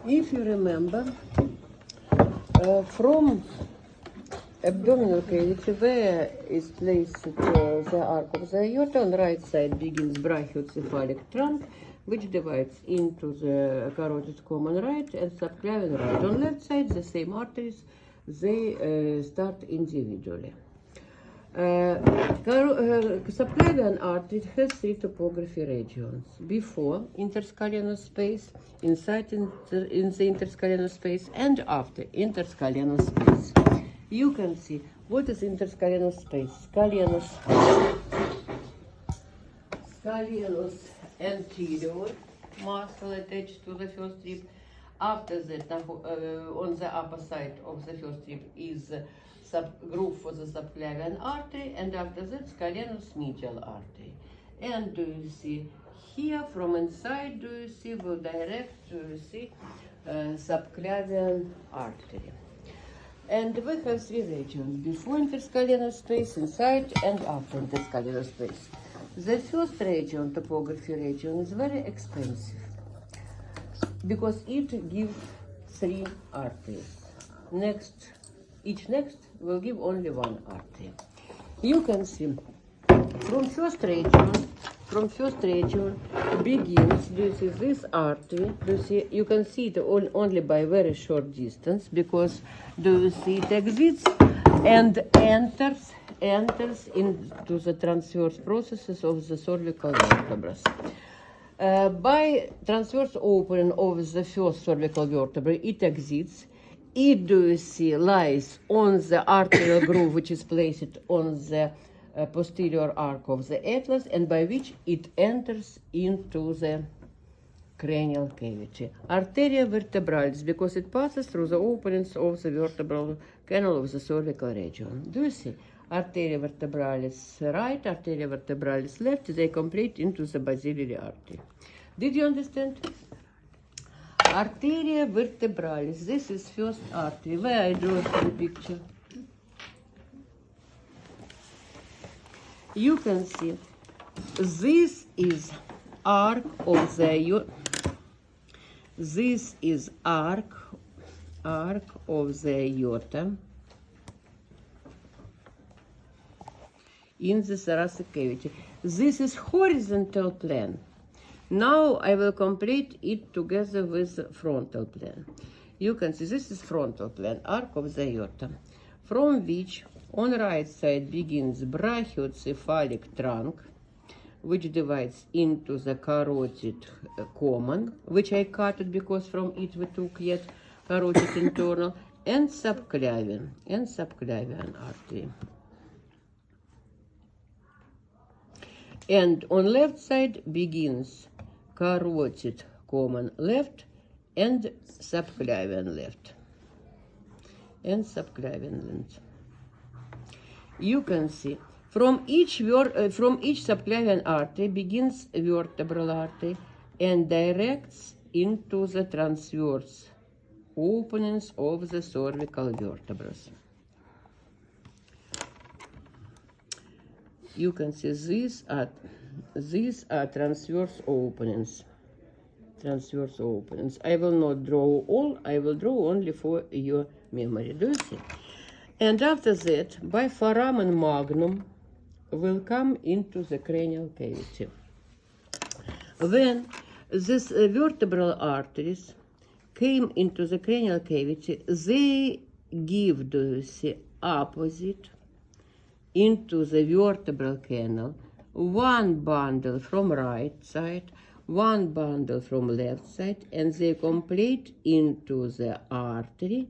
If you remember, from abdominal cavity where is placed the arc of the aorta, on right side begins brachiocephalic trunk, which divides into the carotid common right and subclavian right. On left side, the same arteries, they start individually. Subclavian artery has three topography regions: before interscaleno space, inside in the interscaleno space, and after interscaleno space. You can see what is interscaleno space. Scalenus anterior muscle attached to the first rib. After that, on the upper side of the first rib is groove for the subclavian artery, and after that scalenus medial artery. And do you see here from inside, do you see, will direct, do you see, subclavian artery. And we have three regions: before interscaleno space, inside, and after interscaleno space. The first region, topography region, is very expensive because it gives three arteries. Each next will give only one artery. You can see from first region begins, do you see this artery? Do you see? You can see it only by very short distance, because do you see it exits and enters into the transverse processes of the cervical vertebrae. By transverse opening of the first cervical vertebrae, it exits. It, do you see, lies on the arterial groove, which is placed on the posterior arc of the atlas, and by which it enters into the cranial cavity. Arteria vertebralis, because it passes through the openings of the vertebral canal of the cervical region. Do you see? Arteria vertebralis right, arteria vertebralis left, they complete into the basilar artery. Did you understand? Arteria vertebralis, this is first artery. Where I draw the picture? You can see this is arc of the aorta. This is arc of the aorta in the thoracic cavity. This is horizontal plane. Now I will complete it together with the frontal plane. You can see this is frontal plane, arc of the aorta, from which on right side begins brachiocephalic trunk, which divides into the carotid common, which I cut it because from it we took yet carotid internal, and subclavian artery. And on left side begins carotid common left and subclavian left. You can see from each subclavian artery begins vertebral artery and directs into the transverse openings of the cervical vertebrae. You can see these are transverse openings. I will not draw all, I will draw only for your memory. Do you see? And after that, by foramen magnum will come into the cranial cavity. When these vertebral arteries came into the cranial cavity, they give, do you see, opposite into the vertebral canal, one bundle from right side, one bundle from left side, and they complete into the artery,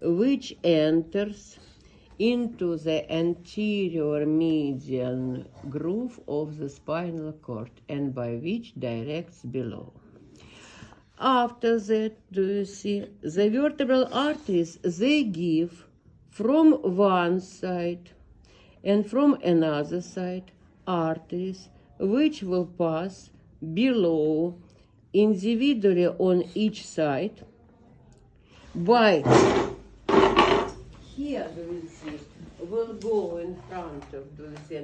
which enters into the anterior median groove of the spinal cord, and by which directs below. After that, do you see, the vertebral arteries, they give from one side and from another side arteries, which will pass below individually on each side by here, do you see, will go in front of, do you see,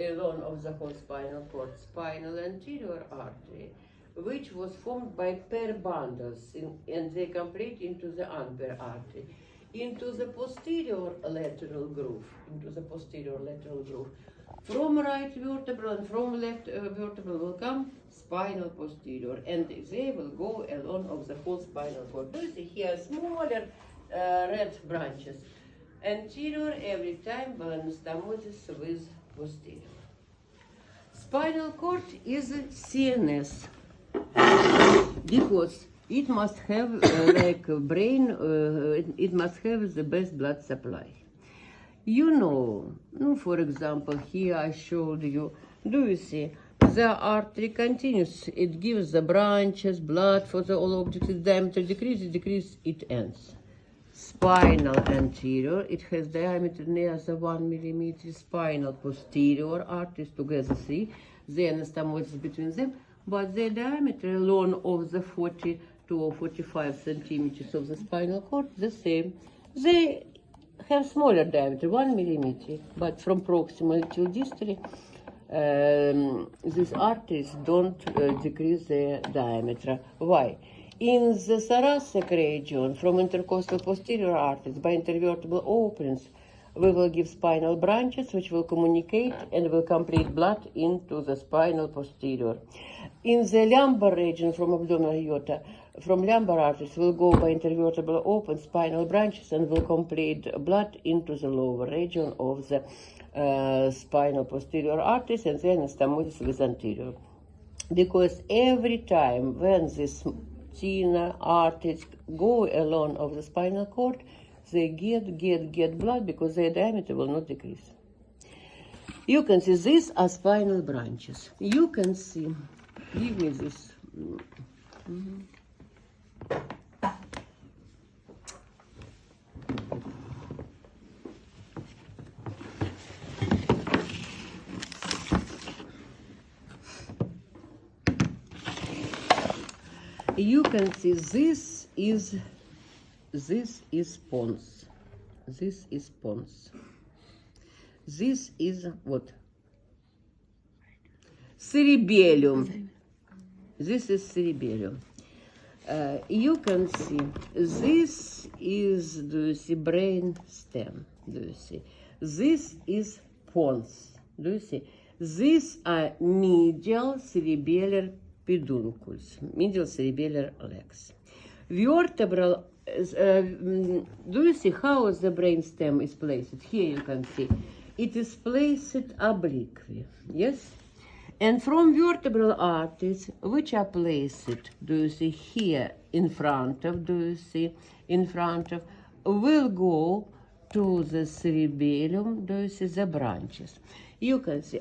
along of the whole spinal cord, spinal anterior artery, which was formed by pair bundles and they complete into the unpair artery, into the posterior lateral groove, From right vertebral and from left vertebral will come spinal posterior, and they will go along of the whole spinal cord. You see here smaller red branches. Anterior every time anastomosis with posterior. Spinal cord is CNS because it must have like a brain, it must have the best blood supply. You know, for example, here I showed you, do you see, the artery continues, it gives the branches, blood for the all objects, its diameter decreases, it ends. Spinal anterior, it has diameter near the 1 millimeter. Spinal posterior, arteries together 3, the anastomosis between them, but the diameter alone of the 40 to 45 centimeters of the spinal cord, the same. They have smaller diameter, 1 millimeter, but from proximal till distally, these arteries don't decrease their diameter. Why? In the thoracic region, from intercostal posterior arteries by intervertebral openings, we will give spinal branches which will communicate and will complete blood into the spinal posterior. In the lumbar region, from abdominal aorta, from lumbar arteries will go by intervertebral open spinal branches and will complete blood into the lower region of the spinal posterior arteries, and then anastomosis with anterior. Because every time when this thinner arteries go along of the spinal cord, they get blood because their diameter will not decrease. You can see these are spinal branches. You can see, give me this. You can see this is pons. This is pons. This is what? Cerebellum. This is cerebellum. You can see this is, do you see, brain stem? Do you see? This is pons. Do you see? These are medial cerebellar peduncles, medial cerebellar legs. Vertebral, do you see how the brain stem is placed? Here you can see. It is placed obliquely, yes? And from vertebral arteries, which are placed, do you see here in front of, do you see, in front of, will go to the cerebellum, do you see, the branches. You can see,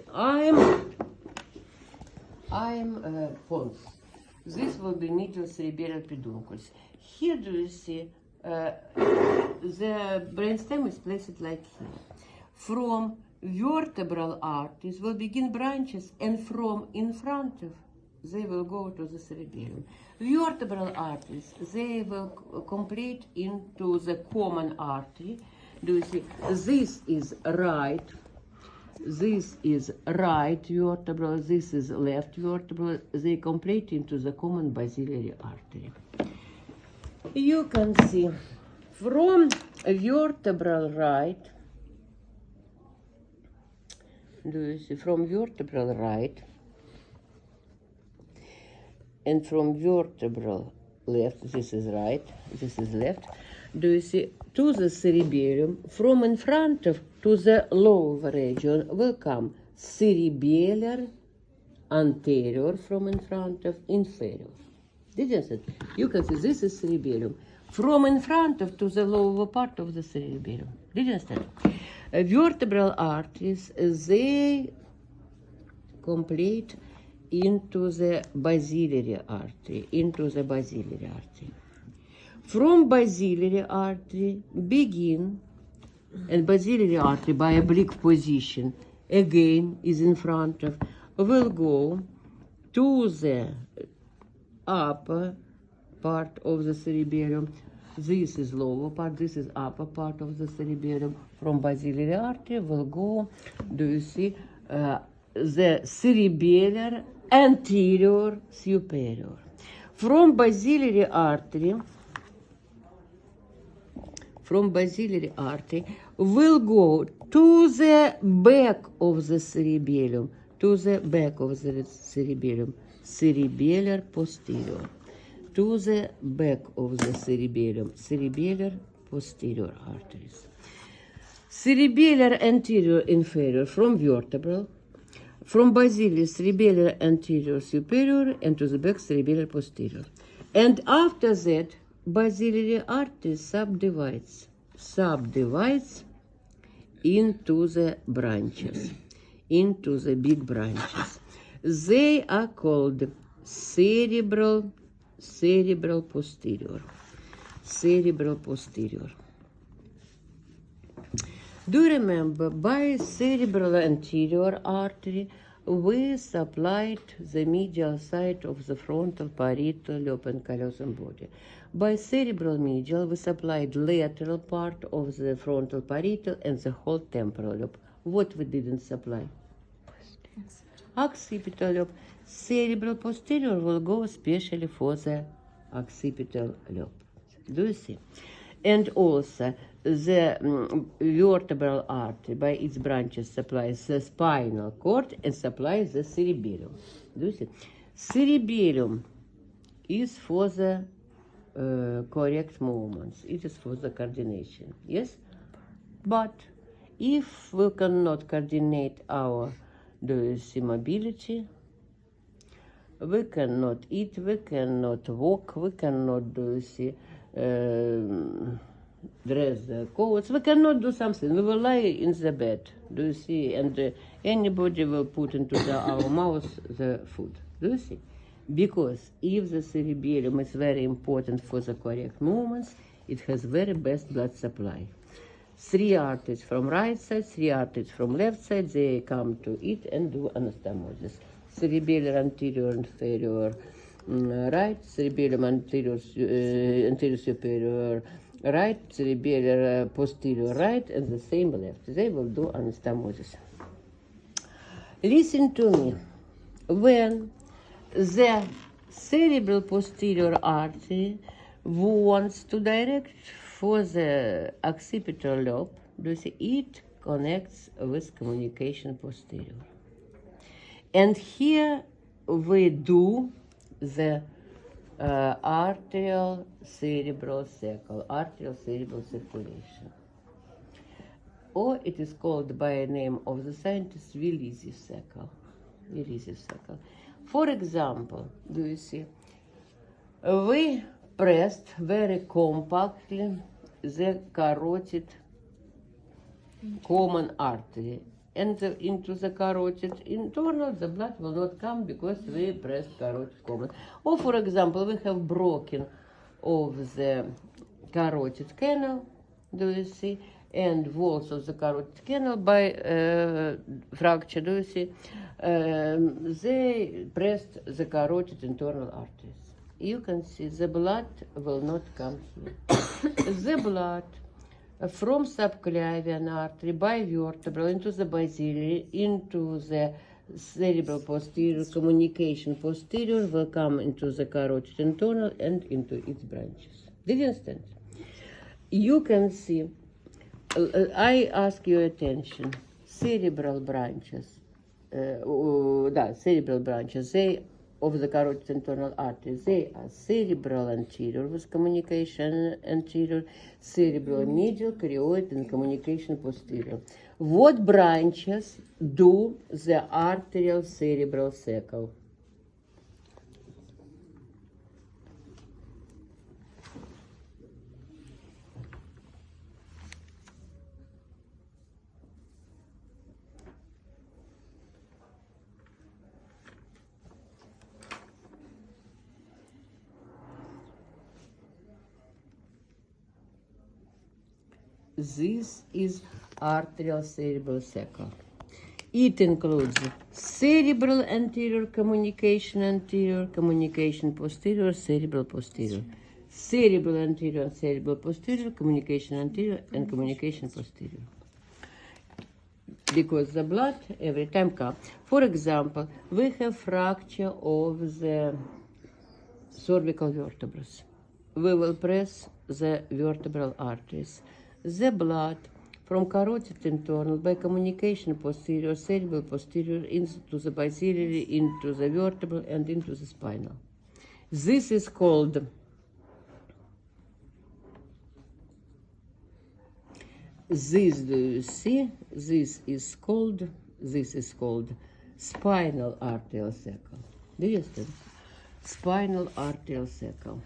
I'm pons. This will be medial cerebellar peduncles. Here, do you see, the brainstem is placed like here. From vertebral arteries will begin branches, and from in front of, they will go to the cerebellum. Vertebral arteries, they will complete into the common artery. Do you see, this is right vertebral, this is left vertebral, they complete into the common basilar artery. You can see from vertebral right, do you see, from vertebral right and from vertebral left, this is right, this is left, do you see, to the cerebellum, from in front of to the lower region will come cerebellar anterior, from in front of inferior. Did you see? You can see this is cerebellum. From in front of to the lower part of the cerebellum. Did you understand? Vertebral arteries, they complete into the basilar artery, From basilar artery begin, and basilar artery by oblique position again is in front of, will go to the upper part of the cerebellum. This is lower part, this is upper part of the cerebellum. From basilar artery will go, do you see, the cerebellar anterior superior. From basilar artery will go to the back of the cerebellum, cerebellar posterior, to the back of the cerebellar posterior arteries. Cerebellar anterior inferior from vertebral, from basilar cerebellar anterior superior, and to the back cerebellar posterior. And after that, basilar artery subdivides into the branches, into the big branches. They are called cerebral posterior. Do you remember, by cerebral anterior artery, we supplied the medial side of the frontal, parietal lobe and callosum body. By cerebral medial, we supplied lateral part of the frontal, parietal and the whole temporal lobe. What we didn't supply? Occipital lobe. Cerebral posterior will go especially for the occipital lobe. Do you see? And also, the vertebral artery by its branches supplies the spinal cord and supplies the cerebellum. Do you see? Cerebellum is for the correct movements. It is for the coordination. Yes? But if we cannot coordinate our mobility, we cannot eat, we cannot walk, we cannot dress the clothes, we cannot do something. We will lie in the bed, do you see? And anybody will put into our mouth the food, do you see? Because if the cerebellum is very important for the correct movements, it has very best blood supply. 3 arteries from right side, 3 arteries from left side, they come to it and do anastomosis. Cerebellar anterior inferior right, cerebellum anterior superior right, cerebellar posterior right, and the same left. They will do anastomosis. Listen to me. When the cerebral posterior artery wants to direct for the occipital lobe, it connects with communication posterior. And here we do the arterial cerebral circulation. Or it is called by a name of the scientist Willis circle. For example, do you see? We pressed very compactly the carotid common artery, and into the carotid internal the blood will not come because we pressed carotid common. Or for example, we have broken of the carotid canal, do you see, and walls of the carotid canal by fracture, do you see, they pressed the carotid internal arteries. You can see the blood will not come here. The blood from subclavian artery by vertebral into the basilar, into the cerebral posterior, communication posterior will come into the carotid internal and into its branches. Did you understand? You can see, I ask your attention, cerebral branches, they of the carotid internal artery, they are cerebral anterior with communication anterior, cerebral medial, chorioid, and communication posterior. What branches do the arterial cerebral circle? This is arterial cerebral circle. It includes cerebral anterior, communication posterior, cerebral posterior. Cerebral anterior and cerebral posterior, communication anterior and communication posterior. because the blood every time comes. For example, we have fracture of the cervical vertebrae. We will press the vertebral arteries. The blood from carotid internal by communication posterior, cerebral posterior into the biliary, into the vertebral and into the spinal. This is called this, do you see? This is called spinal arterial cecal. Do you see? Spinal arterial cecal.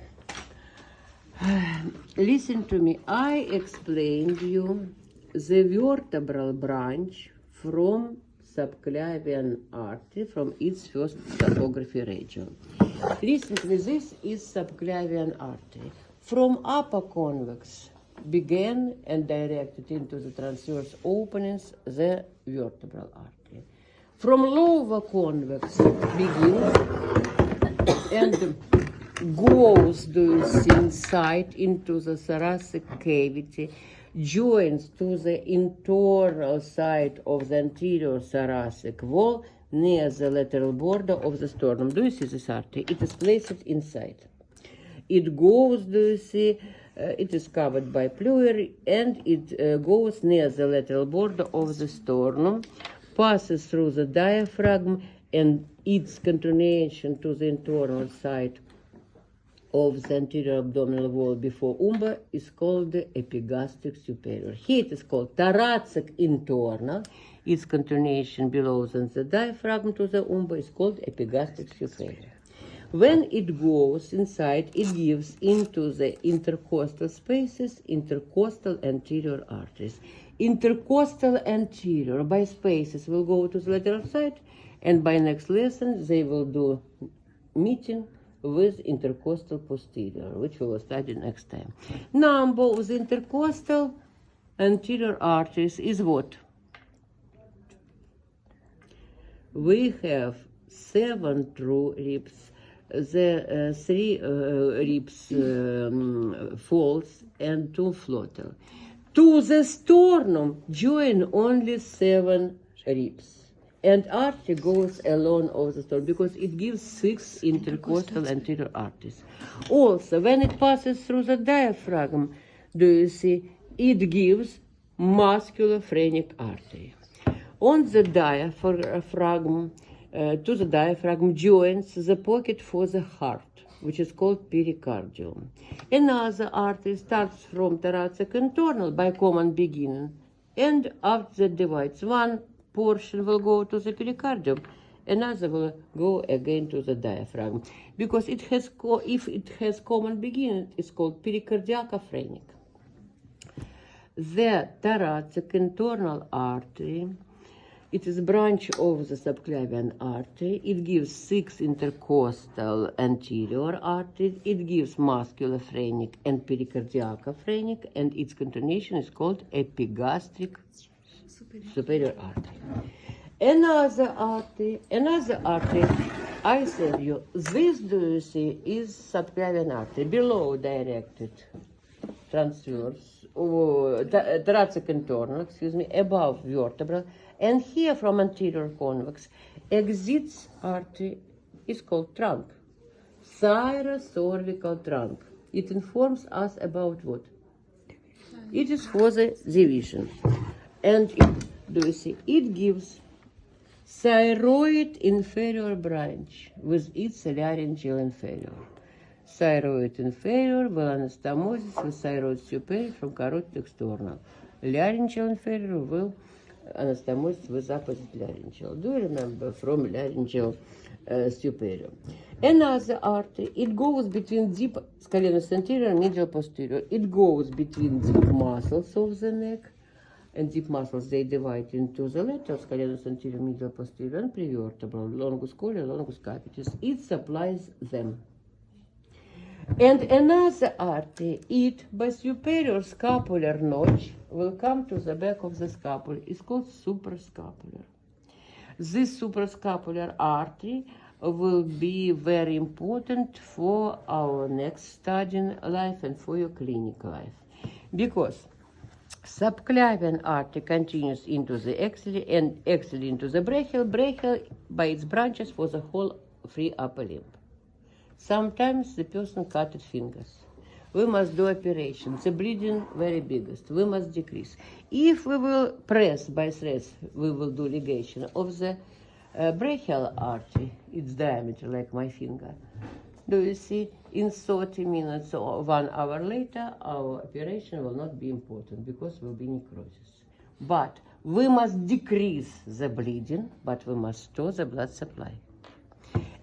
Listen to me. I explained you the vertebral branch from subclavian artery from its first topography region. Listen to me. This is subclavian artery. From upper convex began and directed into the transverse openings the vertebral artery. From lower convex begins and goes inside into the thoracic cavity, joins to the internal side of the anterior thoracic wall near the lateral border of the sternum. Do you see this artery? It is placed inside. It goes, do you see, it is covered by pleura and it goes near the lateral border of the sternum, passes through the diaphragm and its continuation to the internal side of the anterior abdominal wall before umber is called the epigastric superior. Here it is called thoracic internal. Its continuation below the diaphragm to the umber is called epigastric superior. When it goes inside, it gives into the intercostal spaces, intercostal anterior arteries. Intercostal anterior by spaces will go to the lateral side, and by next lesson they will do meeting with intercostal posterior, which we will study next time. Number of the intercostal anterior arteries is what? We have 7 true ribs, the 3 ribs false and 2 floatal. To the sternum join only 7 ribs. And artery goes along of the sternum because it gives 6 intercostal anterior arteries. Also, when it passes through the diaphragm, do you see, it gives muscular phrenic artery. On the diaphragm, to the diaphragm joins the pocket for the heart, which is called pericardium. Another artery starts from thoracic internal by common beginning, and after that divides. One portion will go to the pericardium, another will go again to the diaphragm, because it has if it has common beginning, it's called pericardiac phrenic. The thoracic internal artery, it is a branch of the subclavian artery. It gives 6 intercostal anterior arteries. It gives muscular phrenic and pericardiac phrenic, and its continuation is called epigastric superior artery. Another artery, I said you, this, do you see, is subclavian artery, below directed transverse, thoracic internal, above vertebral, and here from anterior convex exits artery is called trunk, thyrocervical trunk. It informs us about what? It is for the division. And do you see, it gives thyroid inferior branch with its laryngeal inferior. Thyroid inferior will anastomosis with thyroid superior from carotid external. Laryngeal inferior will anastomosis with opposite laryngeal. Do you remember from laryngeal superior? Another artery, it goes between deep scalenus anterior and medial posterior. It goes between deep muscles of the neck, and deep muscles, they divide into the lateral scalenus anterior, medial posterior, and prevertebral, longus colli, longus capitis. It supplies them. And another artery, it by superior scapular notch, will come to the back of the scapula. It's called suprascapular. This suprascapular artery will be very important for our next studying life and for your clinical life. Because Subclavian artery continues into the axillary and axillary into the brachial, brachial by its branches for the whole free upper limb. Sometimes the person cutted fingers. We must do operation. The bleeding very biggest. We must decrease. If we will press by threads, we will do ligation of the brachial artery, its diameter like my finger. Do you see? In 30 minutes or 1 hour later, our operation will not be important because will be necrosis. But we must decrease the bleeding, but we must store the blood supply.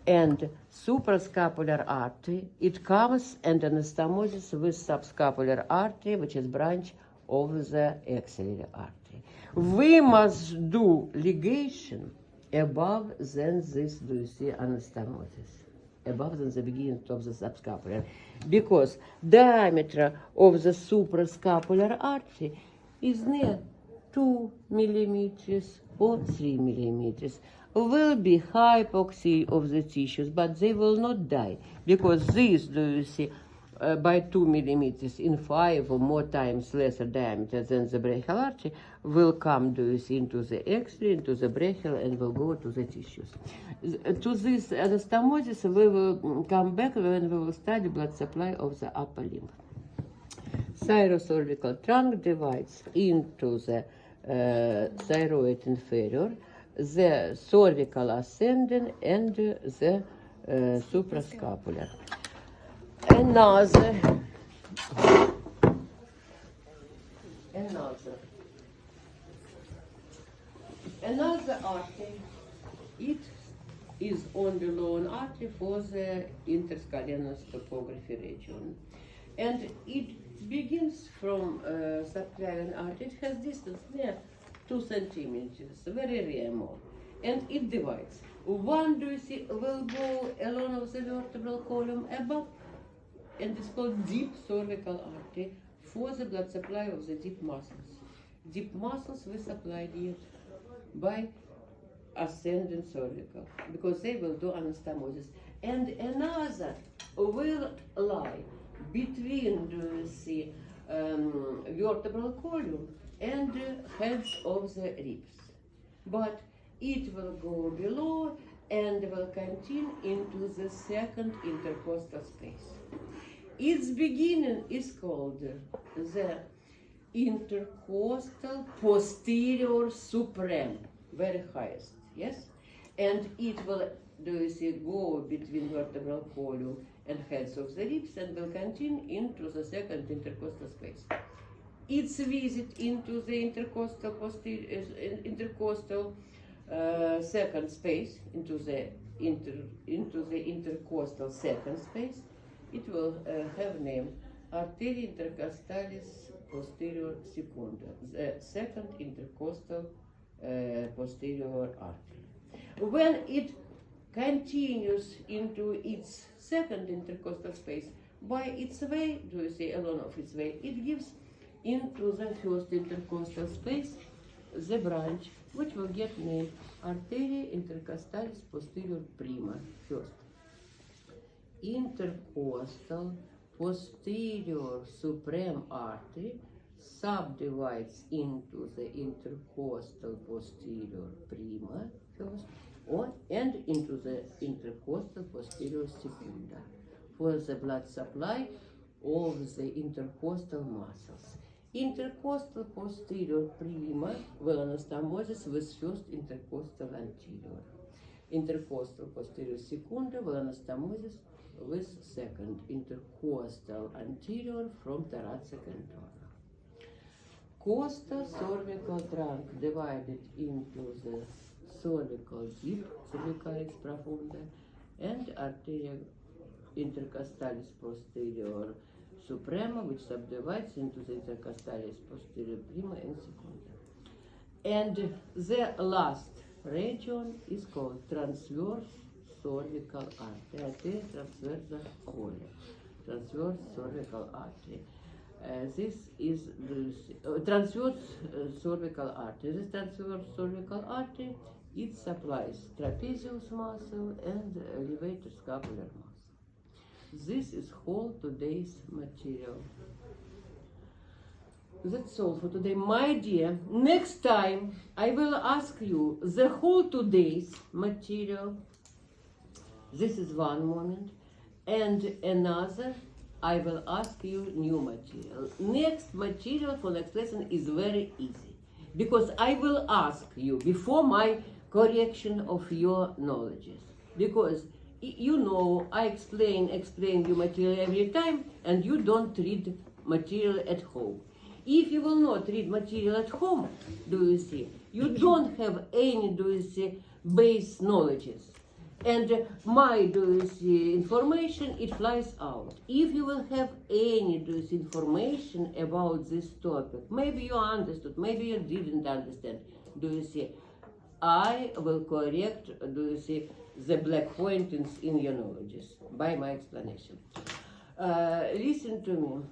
And suprascapular artery, it comes and anastomosis with subscapular artery, which is branch of the axillary artery. We must do ligation above than this, do you see, anastomosis? Above than the beginning of the subscapular, because diameter of the suprascapular artery is near 2 millimeters or 3 millimeters. Will be hypoxia of the tissues, but they will not die, because this, do you see, by 2 millimeters in 5 or more times lesser diameter than the brachial artery, will come, do you see, into the axillary, into the brachial, and will go to the tissues. To this anastomosis, we will come back when we will study blood supply of the upper limb. Thyrocervical trunk divides into the thyroid inferior, the cervical ascending, and the suprascapular. Another artery, it is on the lone artery for the interscalenus topography region. And it begins from subclavian artery. It has distance near 2 centimeters, very rare more. And it divides. One, do you see, will go along of the vertebral column above, and it's called deep cervical artery for the blood supply of the deep muscles. Deep muscles we supplied it by ascending cervical, because they will do anastomosis. And another will lie between, do you see, vertebral column and heads of the ribs. But it will go below and will continue into the second intercostal space. Its beginning is called the intercostal posterior supreme, very highest, yes? And it will, do you see, go between vertebral column and heads of the ribs and will continue into the second intercostal space. Its visit into the intercostal second space, into the intercostal second space, it will have name Arterii-ii-3 posterior secunda, the second intercostal posterior artery. When it continues into its second intercostal space, by its way, do you see, along of its way, it gives into the first intercostal space the branch, which will get named Arteria intercostalis posterior prima, first. Intercostal posterior supreme artery subdivides into the intercostal posterior prima, first, and into the intercostal posterior secunda for the blood supply of the intercostal muscles. Intercostal posterior prima will anastomosis with first intercostal anterior. Intercostal posterior secunda will anastomosis with second intercostal anterior from thoracic and tonal. Costa cervical trunk divided into the cervical deep, cervicalis profunda, and arteria intercostalis posterior suprema, which subdivides into the intercostalis posterior prima and secunda. And the last region is called transverse cervical artery, arteria transversa coli, transverse cervical artery. This is the transverse cervical artery. This transverse cervical artery, it supplies trapezius muscle and elevator scapular muscle. This is whole today's material. That's all for today, my dear. Next time I will ask you the whole today's material. This is one moment. And another, I will ask you new material. Next material for next lesson is very easy, because I will ask you before my correction of your knowledges. Because you know, I explain you material every time, and you don't read material at home. If you will not read material at home, do you see, you don't have any, do you see, base knowledges. And my, do you see, information, it flies out. If you will have any, do you see, information about this topic, maybe you understood, maybe you didn't understand, do you see, I will correct, do you see, the black points in your knowledges by my explanation. Listen to me.